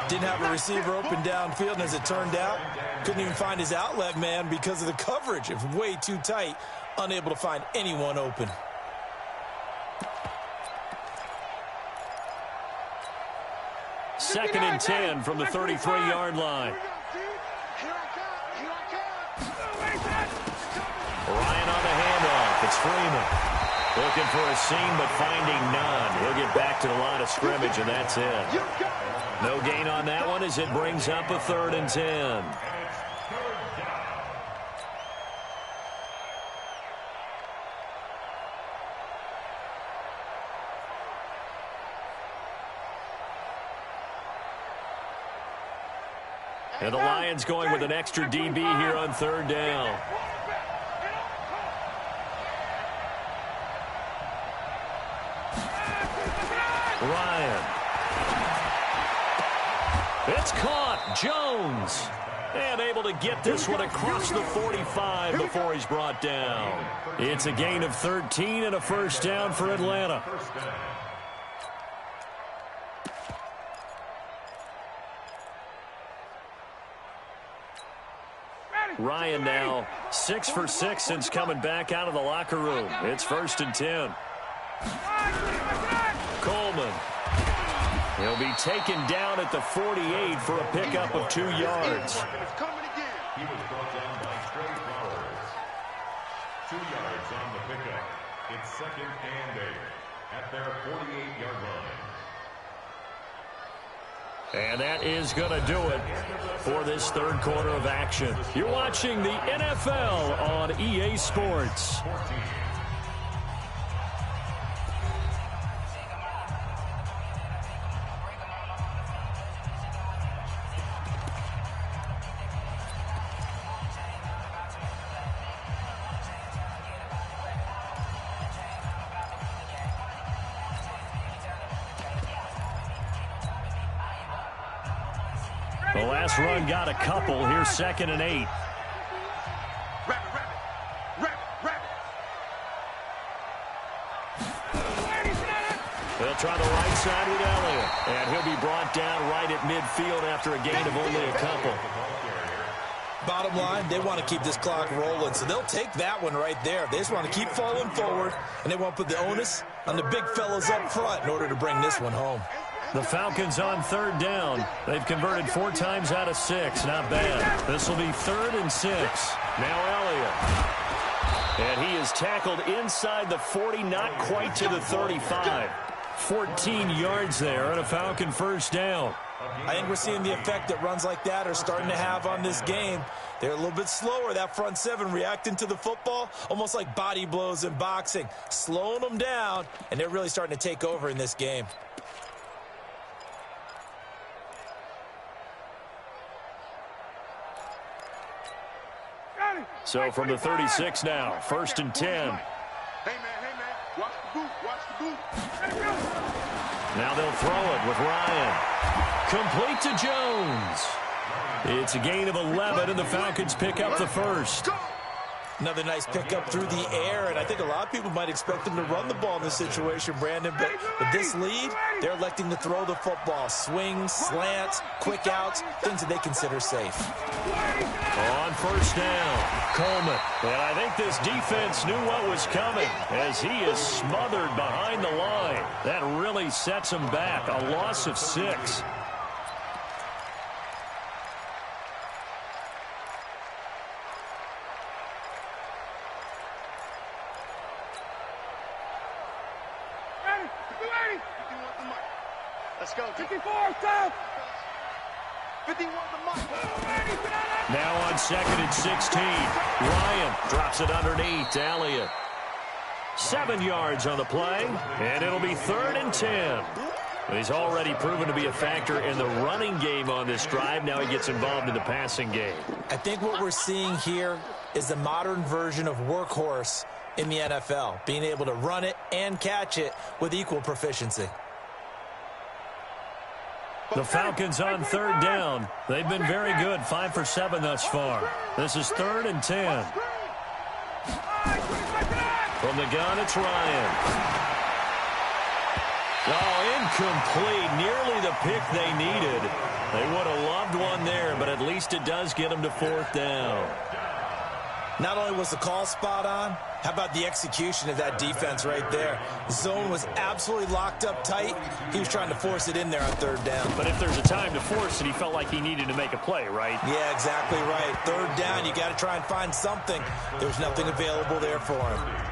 Didn't have a receiver open downfield, and as it turned out, couldn't even find his outlet man because of the coverage. It was way too tight, unable to find anyone open. Second and 10 from the 33-yard line. Ryan on the handoff. It's Freeman. Looking for a seam, but finding none. He'll get back to the line of scrimmage, and that's it. No gain on that one as it brings up a 3rd and 10. And the Lions going with an extra DB here on 3rd down. Ryan. It's caught. Jones. And able to get this one across the 45 before he's brought down. It's a gain of 13 and a first down for Atlanta. Ryan now 6 for 6 since coming back out of the locker room. It's 1st and 10. Coleman. He'll be taken down at the 48 for a pickup of 2 yards. He was brought down by Trey Flowers. 2 yards on the pickup. It's 2nd and 8 at their 48-yard line. And that is going to do it for this third quarter of action. You're watching the NFL on EA Sports. The last run got a couple. Here's 2nd and 8. They'll try the right side with Elliott. And he'll be brought down right at midfield after a gain of only a couple. Bottom line, they want to keep this clock rolling, so they'll take that one right there. They just want to keep falling forward, and they want to put the onus on the big fellas up front in order to bring this one home. The Falcons on 3rd down. They've converted 4 times out of 6. Not bad. This will be 3rd and 6. Now Elliott. And he is tackled inside the 40, not quite to the 35. 14 yards there and a Falcon 1st down. I think we're seeing the effect that runs like that are starting to have on this game. They're a little bit slower, that front 7, reacting to the football, almost like body blows in boxing, slowing them down, and they're really starting to take over in this game. So from the 36 now, 1st and 10. Hey, man, watch the boot, watch the boot. Now they'll throw it with Ryan. Complete to Jones. It's a gain of 11, and the Falcons pick up the 1st. Another nice pickup through the air, and I think a lot of people might expect them to run the ball in this situation, Brandon, but with this lead, they're electing to throw the football. Swings, slants, quick outs, things that they consider safe. On 1st down, Coleman. And I think this defense knew what was coming as he is smothered behind the line. That really sets him back. A loss of 6. Let's go. 54, stop. 51 the mark. Now on 2nd and 16. Ryan drops it underneath to Elliott. 7 yards on the play, and it'll be 3rd and 10. He's already proven to be a factor in the running game on this drive. Now he gets involved in the passing game. I think what we're seeing here is the modern version of workhorse in the NFL, being able to run it and catch it with equal proficiency. The Falcons on 3rd down. They've been very good, 5 for 7 thus far. This is 3rd and 10. From the gun, it's Ryan. Oh, incomplete. Nearly the pick they needed. They would have loved one there, but at least it does get them to 4th down. Not only was the call spot on, how about the execution of that defense right there? The zone was absolutely locked up tight. He was trying to force it in there on 3rd down. But if there's a time to force it, he felt like he needed to make a play, right? Yeah, exactly right. 3rd down, you got to try and find something. There's nothing available there for him.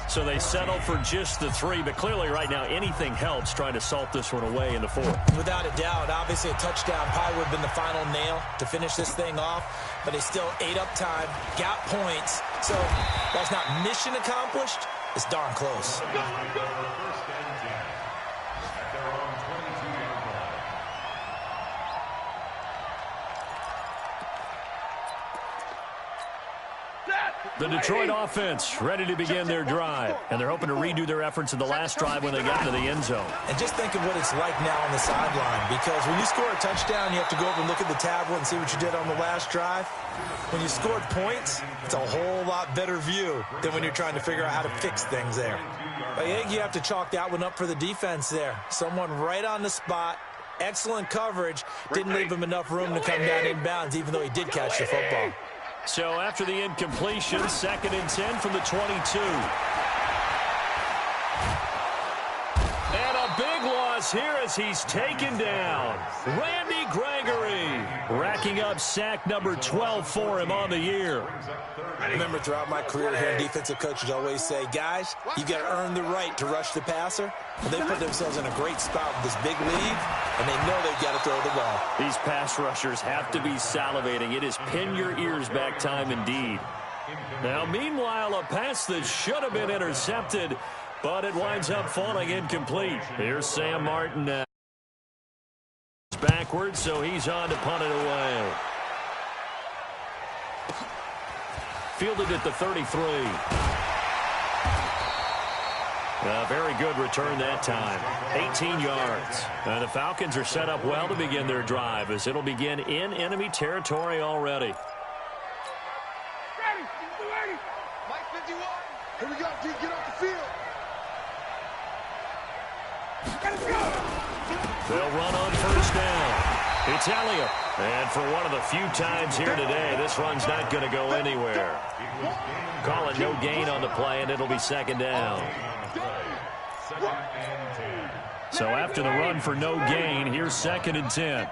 So they settle for just the 3, but clearly right now anything helps trying to salt this one away in the 4th. Without a doubt, obviously a touchdown probably would have been the final nail to finish this thing off, but they still ate up time, got points. So while it's not mission accomplished, it's darn close. The Detroit offense ready to begin their drive, and they're hoping to redo their efforts in the last drive when they got into the end zone. And just think of what it's like now on the sideline, because when you score a touchdown, you have to go over and look at the tablet and see what you did on the last drive. When you scored points, it's a whole lot better view than when you're trying to figure out how to fix things there. But I think you have to chalk that one up for the defense there. Someone right on the spot, excellent coverage, didn't leave him enough room to come down inbounds, even though he did catch the football. So after the incompletion, 2nd and 10 from the 22. And a big loss here as he's taken down. Randy Gregory racking up sack number 12 for him on the year. I remember throughout my career hearing defensive coaches always say, guys, you got to earn the right to rush the passer. Well, they put themselves in a great spot with this big lead, and they know they've got to throw the ball. These pass rushers have to be salivating. It is pin your ears back time indeed. Now, meanwhile, a pass that should have been intercepted, but it winds up falling incomplete. Here's Sam Martin now. Backwards, so he's on to punt it away. Fielded at the 33. A very good return that time. 18 yards. The Falcons are set up well to begin their drive as it'll begin in enemy territory already. Ready. Mike 51. Here we go, D. Get off the field. Let's go. They'll run on first down. It's Elliott. And for one of the few times here today, this run's not going to go anywhere. Call it no gain on the play, and it'll be 2nd down. So after the run for no gain, here's 2nd and 10.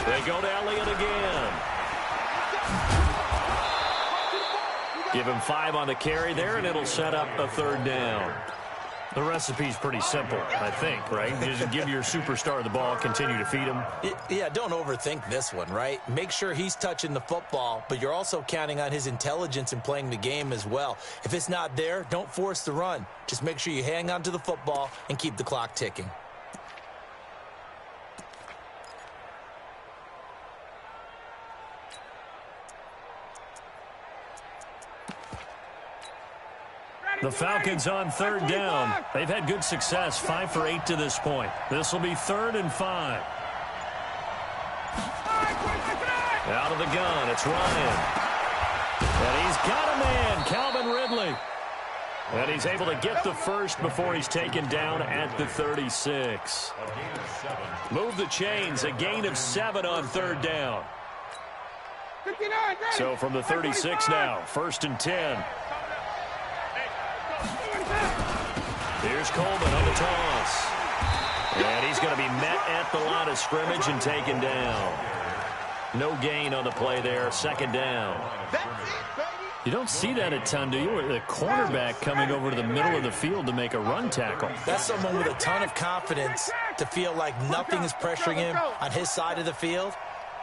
They go to Elliott again. Give him 5 on the carry there, and it'll set up a 3rd down. The recipe's pretty simple, I think, right? Just give your superstar the ball, continue to feed him. Yeah, don't overthink this one, right? Make sure he's touching the football, but you're also counting on his intelligence in playing the game as well. If it's not there, don't force the run. Just make sure you hang on to the football and keep the clock ticking. The Falcons on 3rd down. They've had good success, 5 for 8 to this point. This will be 3rd and 5. Out of the gun, it's Ryan. And he's got a man, Calvin Ridley. And he's able to get the first before he's taken down at the 36. Move the chains, a gain of 7 on 3rd down. So from the 36 now, 1st and 10. Here's Coleman on the toss. And he's going to be met at the line of scrimmage and taken down. No gain on the play there, 2nd down. You don't see that a ton, do you? The cornerback coming over to the middle of the field to make a run tackle. That's someone with a ton of confidence to feel like nothing is pressuring him on his side of the field.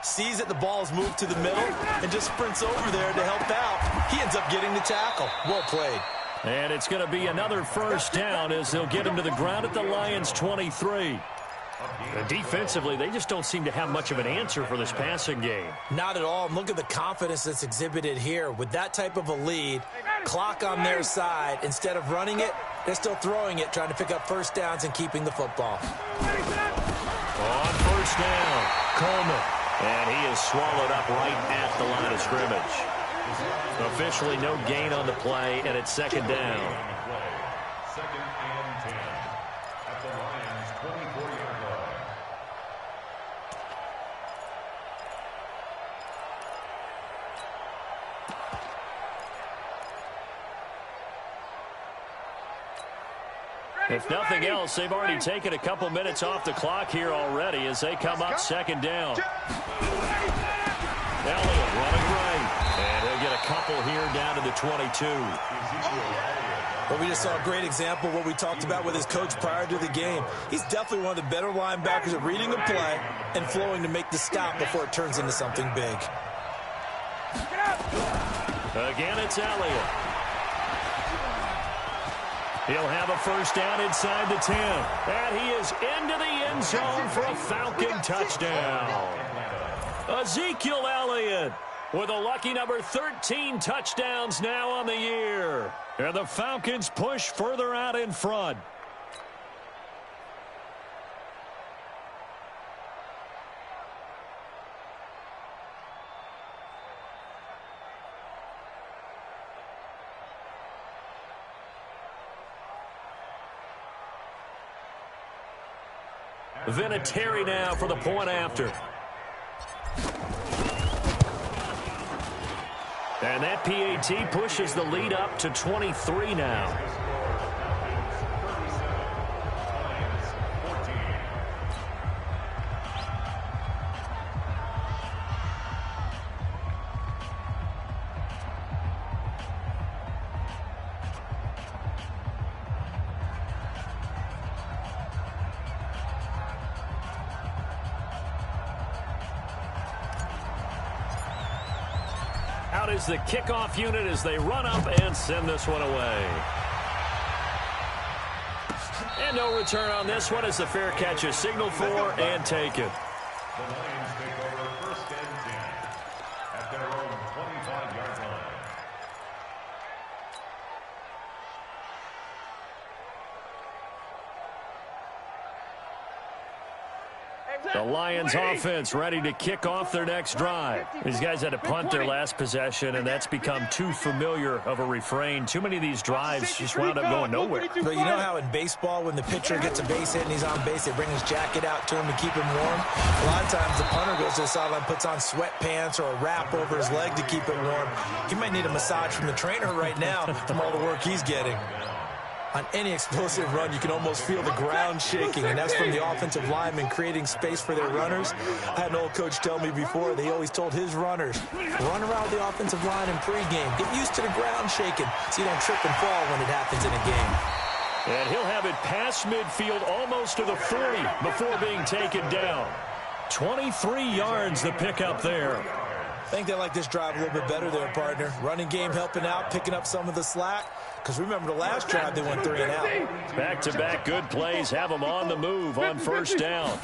Sees that the ball is moved to the middle and just sprints over there to help out. He ends up getting the tackle. Well played. And it's going to be another 1st down as they'll get him to the ground at the Lions' 23. Defensively, they just don't seem to have much of an answer for this passing game. Not at all. And look at the confidence that's exhibited here. With that type of a lead, clock on their side, instead of running it, they're still throwing it, trying to pick up 1st downs and keeping the football. On 1st down, Coleman. And he is swallowed up right at the line of scrimmage. Officially no gain on the play, and it's 2nd down. 2nd and 10 at the Lions' 24-yard line. If nothing else, they've already taken a couple minutes off the clock here already as they come up 2nd down. Elliott running right. And he'll get a couple here down to the 22. Well, we just saw a great example of what we talked about with his coach prior to the game. He's definitely one of the better linebackers at reading the play and flowing to make the stop before it turns into something big. Again, it's Elliott. He'll have a 1st down inside the 10. And he is into the end zone for a Falcon touchdown. Ezekiel Elliott with a lucky number 13 touchdowns now on the year. And the Falcons push further out in front. Vinatieri now for the point after. And that PAT pushes the lead up to 23 now. Out is the kickoff unit as they run up and send this one away. And no return on this one as the fair catch is signaled for and taken. The Lions take over first and 10 at their own 25-yard line. The Lions offense ready to kick off their next drive. These guys had to punt their last possession, and that's become too familiar of a refrain. Too many of these drives just wound up going nowhere. But you know how in baseball, when the pitcher gets a base hit and he's on base, they bring his jacket out to him to keep him warm? A lot of times the punter goes to the sideline, puts on sweatpants or a wrap over his leg to keep it warm. He might need a massage from the trainer right now from all the work he's getting. On any explosive run, you can almost feel the ground shaking, and that's from the offensive linemen creating space for their runners. I had an old coach tell me before, they always told his runners, run around the offensive line in pregame. Get used to the ground shaking so you don't trip and fall when it happens in a game. And he'll have it past midfield almost to the 40 before being taken down. 23 yards the pickup there. I think they like this drive a little bit better there, partner. Running game helping out, picking up some of the slack. Because remember the last drive, they went 3 and out. Back-to-back good plays have them on the move on first down.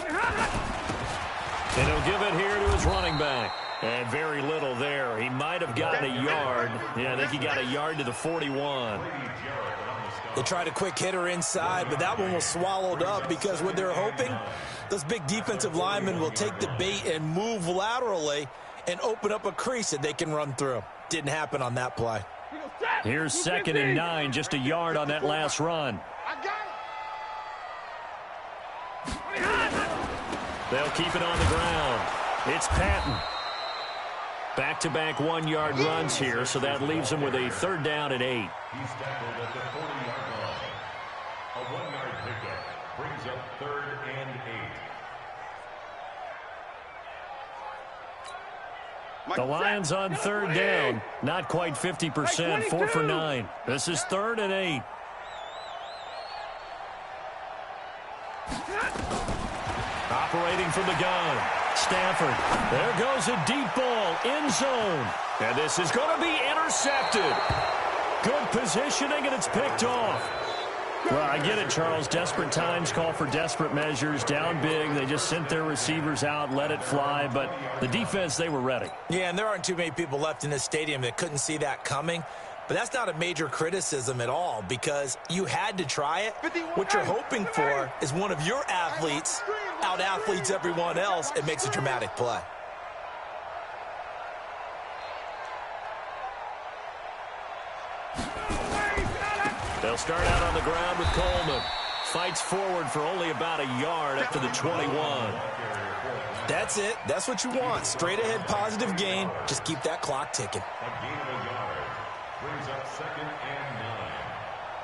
And he'll give it here to his running back. And very little there. He might have gotten a yard. Yeah, I think he got a yard to the 41. They tried a quick hitter inside, but that one was swallowed up because what they're hoping, those big defensive linemen will take the bait and move laterally and open up a crease that they can run through. Didn't happen on that play. Here's 2nd and 9, just a yard on that last run. They'll keep it on the ground. It's Patton. Back-to-back 1-yard runs here, so that leaves him with a 3rd down and 8. He's tackled at the 40-yard line. A 1-yard pickup brings up 3rd and 8. The Lions on 3rd down. Not quite 50%. 4 for 9. This is 3rd and 8. Operating from the gun. Stafford. There goes a deep ball. End zone. And this is going to be intercepted. Good positioning, and it's picked off. Well, I get it, Charles. Desperate times call for desperate measures. Down big. They just sent their receivers out, let it fly. But the defense, they were ready. Yeah, and there aren't too many people left in this stadium that couldn't see that coming. But that's not a major criticism at all because you had to try it. What you're hoping for is one of your athletes out-athletes everyone else and makes a dramatic play. They'll start out on the ground with Coleman. Fights forward for only about a yard up to the 21. That's it. That's what you want. Straight ahead positive gain. Just keep that clock ticking. A gain of a yard brings up 2nd and 9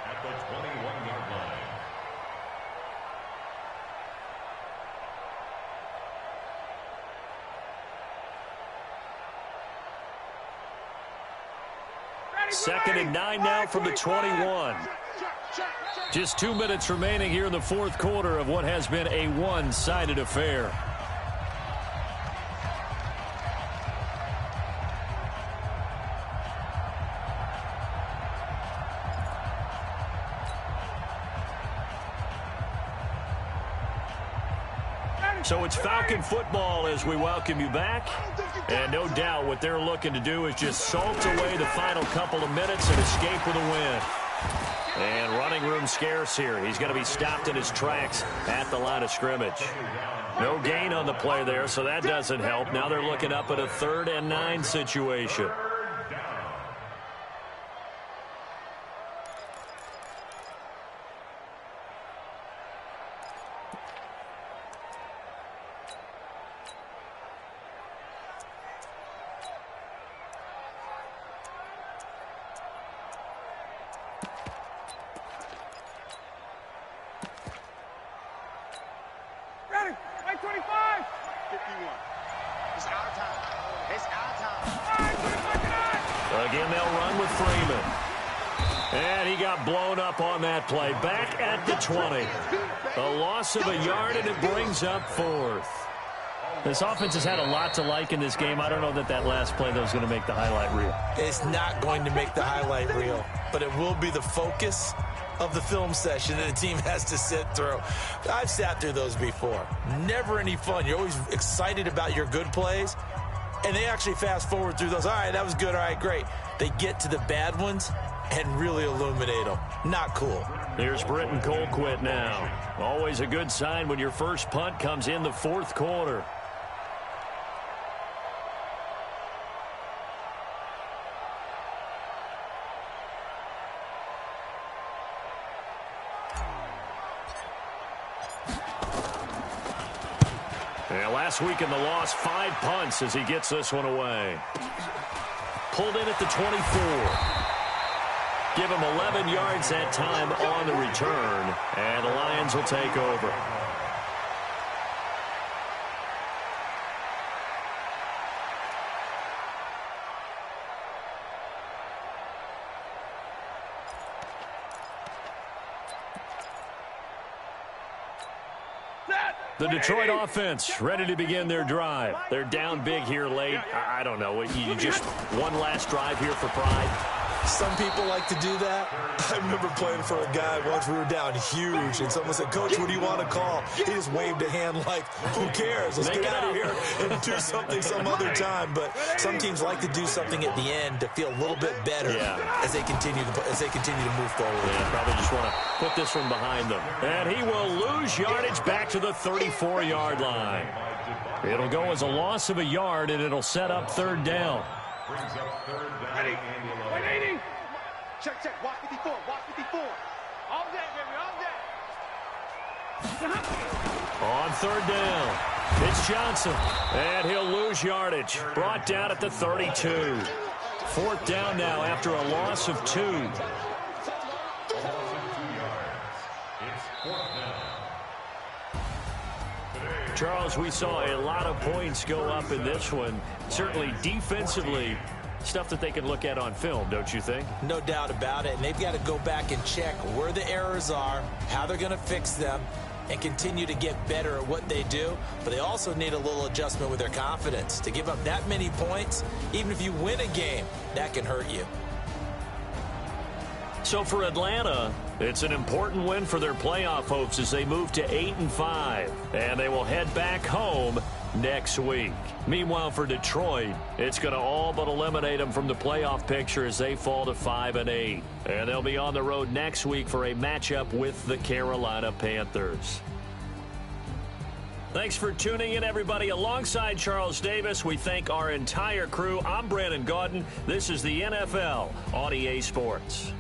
at the 21-yard line. Second and 9 now from the 21. Just 2 minutes remaining here in the 4th quarter of what has been a one-sided affair. So it's Falcon football as we welcome you back. And no doubt what they're looking to do is just salt away the final couple of minutes and escape with a win. And running room scarce here. He's going to be stopped in his tracks at the line of scrimmage. No gain on the play there, so that doesn't help. Now they're looking up at a 3rd and 9 situation. Again, they'll run with Freeman. And he got blown up on that play. Back at the 20. A loss of a yard, and it brings up 4th. This offense has had a lot to like in this game. I don't know that last play, though, is going to make the highlight reel. It's not going to make the highlight reel, but it will be the focus of the film session that the team has to sit through. I've sat through those before. Never any fun. You're always excited about your good plays, and they actually fast forward through those. All right, that was good. All right, great. They get to the bad ones and really illuminate them. Not cool. Here's Britton Colquitt now. Always a good sign when your first punt comes in the 4th quarter. And last week in the loss, 5 punts as he gets this one away. Pulled in at the 24. Give him 11 yards that time on the return, and the Lions will take over. The Detroit offense ready to begin their drive. They're down big here late. I don't know. You just one last drive here for pride. Some people like to do that. I remember playing for a guy once. We were down huge, and someone said, "Coach, what do you want to call?" He just waved a hand like, "Who cares? Let's get out of here and do something some other time." But some teams like to do something at the end to feel a little bit better as they continue to move forward. Yeah, probably just want to put this one behind them. And he will lose yardage back to the 34-yard line. It'll go as a loss of a yard, and it'll set up 3rd down. Brings up 3rd down. 180. Check. Watch 54. Watch 54. All day, baby. All day. On 3rd down, it's Johnson. And he'll lose yardage. Brought down at the 32. 4th down now after a loss of 2. It's 4th down. Charles, we saw a lot of points go up in this one. Certainly defensively, stuff that they can look at on film, don't you think? No doubt about it. And they've got to go back and check where the errors are, how they're going to fix them, and continue to get better at what they do. But they also need a little adjustment with their confidence. To give up that many points, even if you win a game, that can hurt you. So for Atlanta, it's an important win for their playoff hopes as they move to 8-5, and they will head back home next week. Meanwhile, for Detroit, it's going to all but eliminate them from the playoff picture as they fall to 5-8, and they'll be on the road next week for a matchup with the Carolina Panthers. Thanks for tuning in, everybody. Alongside Charles Davis, we thank our entire crew. I'm Brandon Gaudin. This is the NFL on EA Sports.